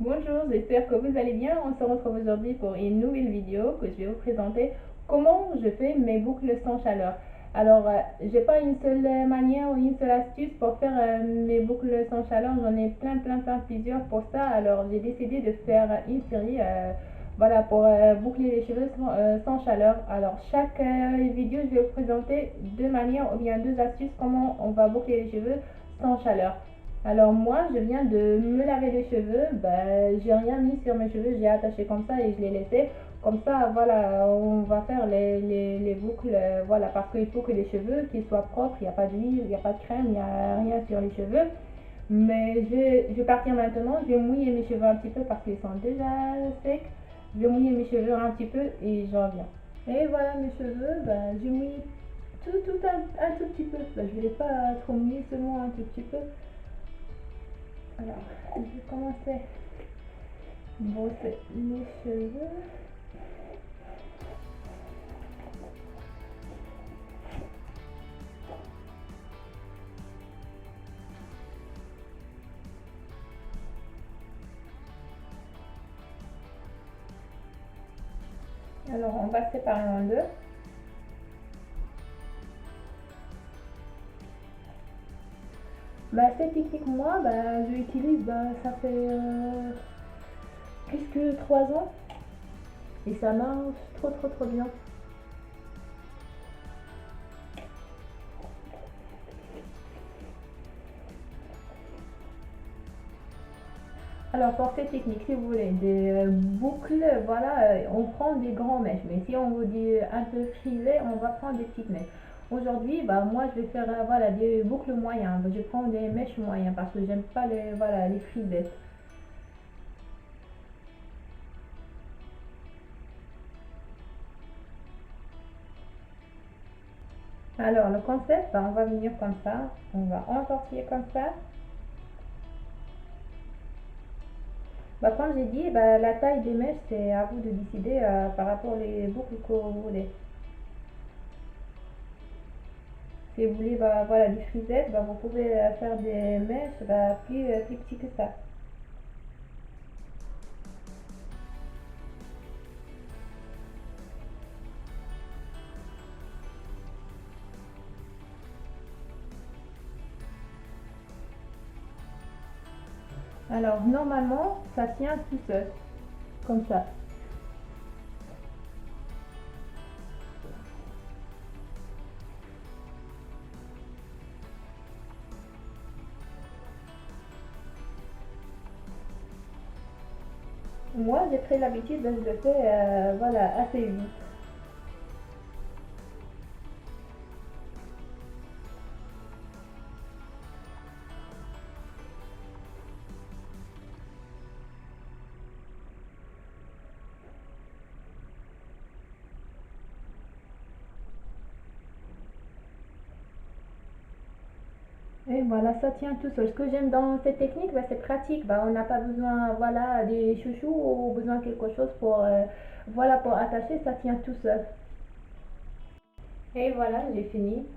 Bonjour, j'espère que vous allez bien. On se retrouve aujourd'hui pour une nouvelle vidéo que je vais vous présenter comment je fais mes boucles sans chaleur. Alors, j'ai pas une seule manière ou une seule astuce pour faire mes boucles sans chaleur. J'en ai plusieurs pour ça. Alors, j'ai décidé de faire une série voilà, pour boucler les cheveux sans chaleur. Alors, chaque vidéo, je vais vous présenter deux manières ou bien deux astuces comment on va boucler les cheveux sans chaleur. Alors moi, je viens de me laver les cheveux, j'ai rien mis sur mes cheveux, j'ai attaché comme ça et je les laissé. Comme ça, voilà, on va faire les boucles, voilà, parce qu'il faut que les cheveux qu'ils soient propres, il n'y a pas d'huile, il n'y a pas de crème, il n'y a rien sur les cheveux. Mais je vais partir maintenant, je vais mouiller mes cheveux un petit peu parce qu'ils sont déjà secs. Je vais mouiller mes cheveux un petit peu et je reviens. Et voilà mes cheveux, j'ai mouillé un tout petit peu. Je ne vais pas trop mouiller, seulement un tout petit peu. Alors, je vais commencer à brosser mes cheveux. Alors, on va séparer en deux. Cette technique, moi, je l'utilise, ça fait plus que 3 ans. Et ça marche trop bien. Alors pour cette technique, si vous voulez des boucles, voilà, on prend des grands mèches. Mais si on vous dit un peu frisé, on va prendre des petites mèches. Aujourd'hui, moi je vais faire voilà, des boucles moyennes. Je prends des mèches moyennes parce que j'aime pas les frisettes. Alors le concept, on va venir comme ça, on va entortiller comme ça. Comme j'ai dit, la taille des mèches, c'est à vous de décider par rapport aux boucles que vous voulez. Si vous voulez voilà, des frisettes, vous pouvez faire des mèches plus petites que ça. Alors normalement, ça tient tout seul, comme ça. Moi, j'ai pris l'habitude, je le fais voilà, assez vite. Et voilà, ça tient tout seul. Ce que j'aime dans cette technique, c'est pratique. On n'a pas besoin, voilà, des chouchous ou besoin de quelque chose pour, voilà, pour attacher, ça tient tout seul. Et voilà, j'ai fini.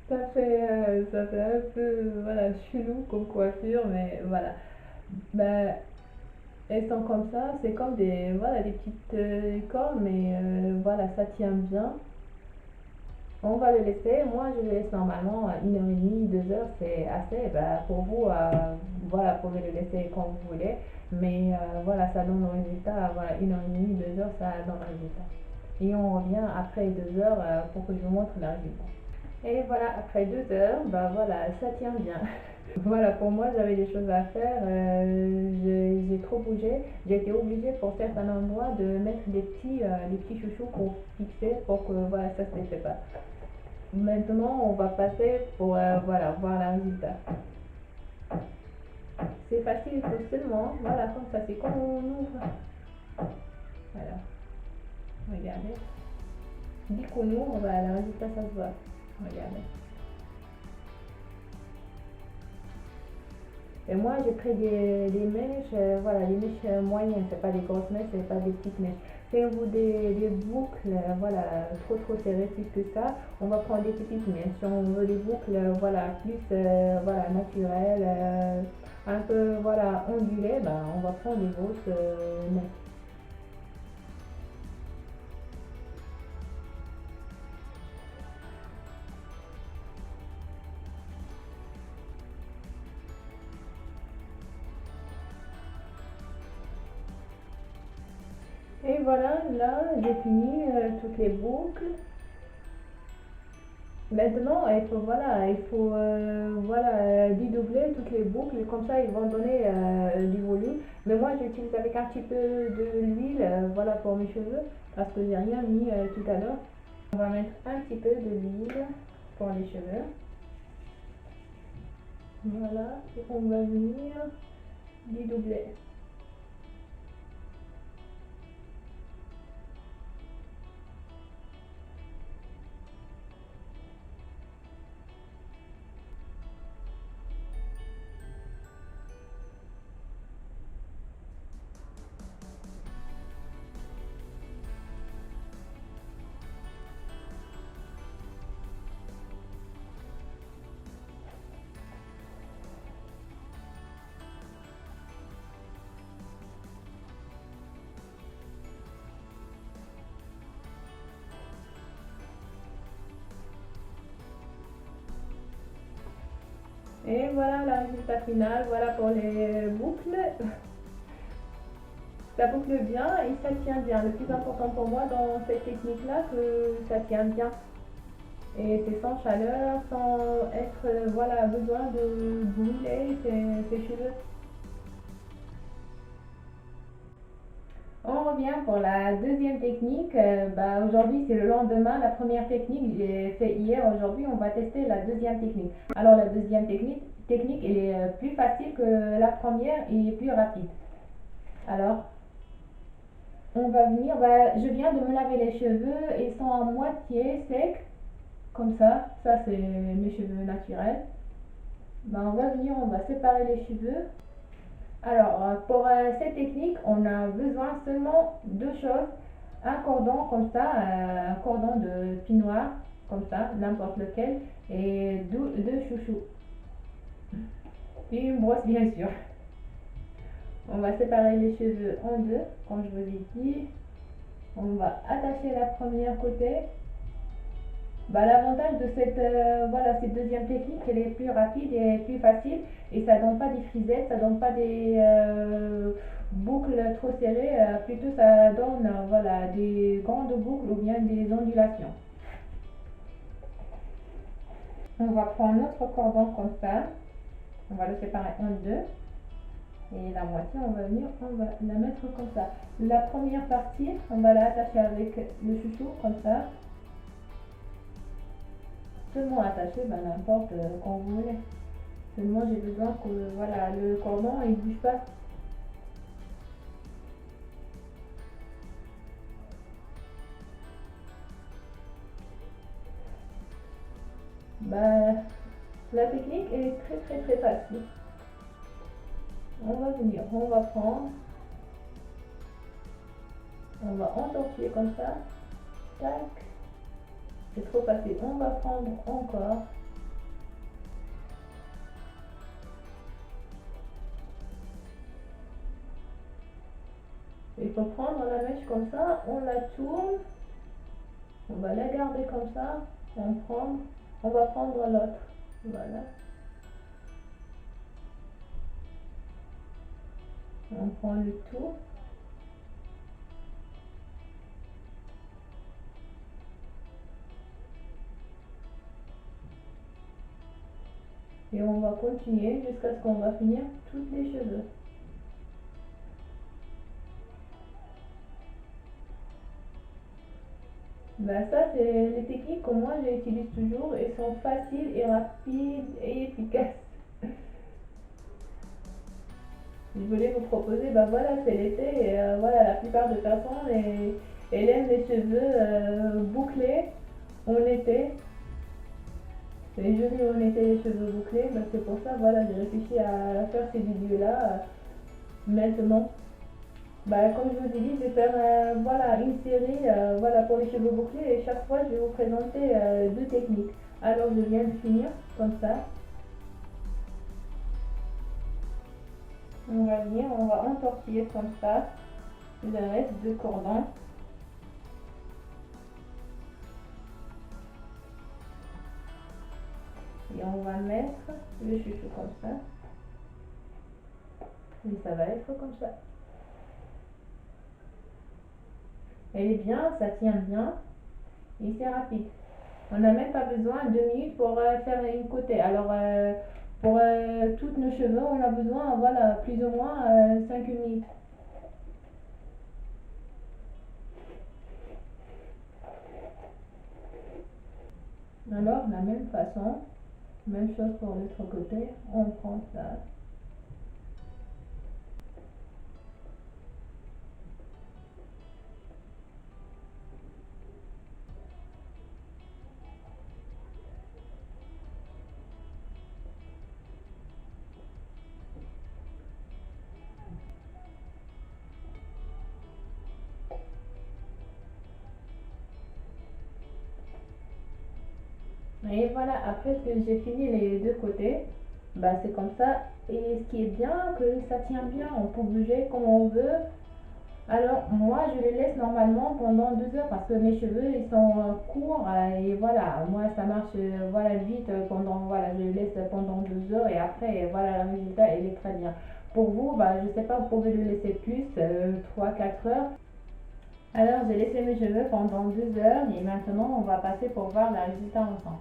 Ça fait un peu, voilà, chelou comme coiffure, mais voilà. Ben, elles sont comme ça, c'est comme des, voilà, des petites cornes, mais voilà, ça tient bien. On va le laisser. Moi, je le laisse normalement à 1h30, 2 heures, c'est assez. Pour vous, voilà, vous pouvez le laisser quand vous voulez. Mais voilà, ça donne le résultat. Voilà, 1h30, 2 heures, ça donne le résultat. Et on revient après 2 heures pour que je vous montre le résultat. Et voilà, après 2 heures, voilà, ça tient bien. Voilà, pour moi, j'avais des choses à faire. J'ai trop bougé. J'ai été obligée pour certains endroits de mettre des petits chouchous pour fixer, pour que voilà, ça se laisse pas. Maintenant, on va passer pour voilà, voir le résultat. C'est facile, il faut seulement, voilà, comme ça, c'est comme on ouvre. Voilà, regardez. Dès qu'on ouvre, le résultat, ça se voit. Regardez. Et moi, j'ai pris des mèches, voilà, des mèches moyennes, c'est pas des grosses mèches, c'est pas des petites mèches. Si vous des boucles, voilà, trop serrées plus que ça, on va prendre des petites mèches. Si on veut des boucles, voilà, plus, voilà, naturelles, un peu voilà ondulées, ben, on va prendre des grosses nettes. Et voilà, là j'ai fini toutes les boucles. Maintenant, il faut voilà, dédoubler toutes les boucles, comme ça ils vont donner du volume. Mais moi j'utilise avec un petit peu de l'huile voilà, pour mes cheveux, parce que j'ai rien mis tout à l'heure. On va mettre un petit peu de l'huile pour les cheveux. Voilà, et on va venir dédoubler. Et voilà le résultat final, voilà pour les boucles. Ça boucle bien et ça tient bien. Le plus important pour moi dans cette technique-là, que ça tient bien. Et c'est sans chaleur, sans être, voilà, besoin de brûler ses cheveux. On revient pour la deuxième technique. Bah, aujourd'hui, c'est le lendemain. La première technique, j'ai fait hier. Aujourd'hui, on va tester la deuxième technique. Alors, la deuxième technique elle est plus facile que la première et plus rapide. Alors, on va venir. Bah, je viens de me laver les cheveux. Ils sont à moitié secs. Comme ça. Ça, c'est mes cheveux naturels. Bah, on va venir, on va séparer les cheveux. Alors, pour cette technique, on a besoin seulement deux choses. Un cordon comme ça, un cordon de peignoir, comme ça, n'importe lequel, et deux chouchous. Et une brosse, bien sûr. On va séparer les cheveux en deux, comme je vous ai dit. On va attacher la première côté. Bah, l'avantage de voilà, cette deuxième technique, elle est plus rapide et plus facile et ça donne pas des frisettes, ça donne pas des boucles trop serrées, plutôt ça donne voilà, des grandes boucles ou bien des ondulations. On va prendre notre cordon comme ça, on va le séparer en deux et la moitié on va venir, on va la mettre comme ça. La première partie, on va la attacher avec le chouchou comme ça. Seulement attaché, ben, n'importe quand vous voulez. Seulement j'ai besoin que voilà, le cordon il bouge pas. Ben, la technique est très facile. On va venir, on va prendre, on va entortiller comme ça. Tac. C'est trop facile. On va prendre encore. Il faut prendre la mèche comme ça, on la tourne, on va la garder comme ça, on va prendre l'autre. Voilà. On prend le tout. Et on va continuer jusqu'à ce qu'on va finir tous les cheveux. Ben ça, c'est les techniques que moi j'utilise toujours et sont faciles et rapides et efficaces. Je voulais vous proposer, ben voilà, c'est l'été et voilà, la plupart des personnes elles aiment les cheveux bouclés en été. C'est joli en été les cheveux bouclés, ben c'est pour ça, voilà, j'ai réfléchi à faire ces vidéos-là maintenant. Bah, comme je vous ai dit, je vais faire voilà, une série voilà, pour les cheveux bouclés et chaque fois je vais vous présenter deux techniques. Alors je viens de finir comme ça. On va venir, on va entortiller comme ça le reste de cordon. Et on va mettre le chouchou comme ça. Et ça va être comme ça. Elle est bien, ça tient bien. Et c'est rapide. On n'a même pas besoin de 2 minutes pour faire une côté. Alors, pour tous nos cheveux, on a besoin, voilà, plus ou moins 5 minutes. Alors, la même façon, même chose pour l'autre côté, on prend ça. Et voilà, après que j'ai fini les deux côtés, bah c'est comme ça. Et ce qui est bien, que ça tient bien, on peut bouger comme on veut. Alors moi je les laisse normalement pendant 2 heures parce que mes cheveux ils sont courts et voilà, moi ça marche voilà vite pendant voilà, je les laisse pendant 2 heures et après voilà le résultat il est très bien. Pour vous, bah je sais pas, vous pouvez le laisser plus, 3 4 heures. Alors j'ai laissé mes cheveux pendant 2 heures et maintenant on va passer pour voir le résultat ensemble.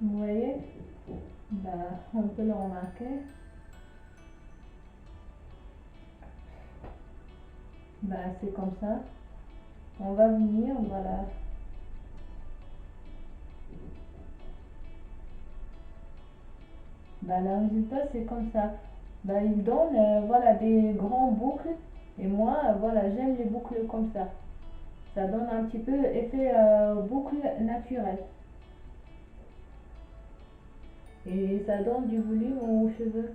Vous voyez, bah, on peut le remarquer. Bah, c'est comme ça. On va venir, voilà. Bah, le résultat, c'est comme ça. Bah, il donne voilà, des grands boucles. Et moi, voilà, j'aime les boucles comme ça. Ça donne un petit peu effet boucle naturelle. Et ça donne du volume aux cheveux.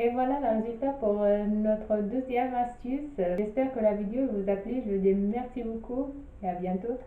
Et voilà le résultat pour notre deuxième astuce. J'espère que la vidéo vous a plu. Je vous dis merci beaucoup et à bientôt.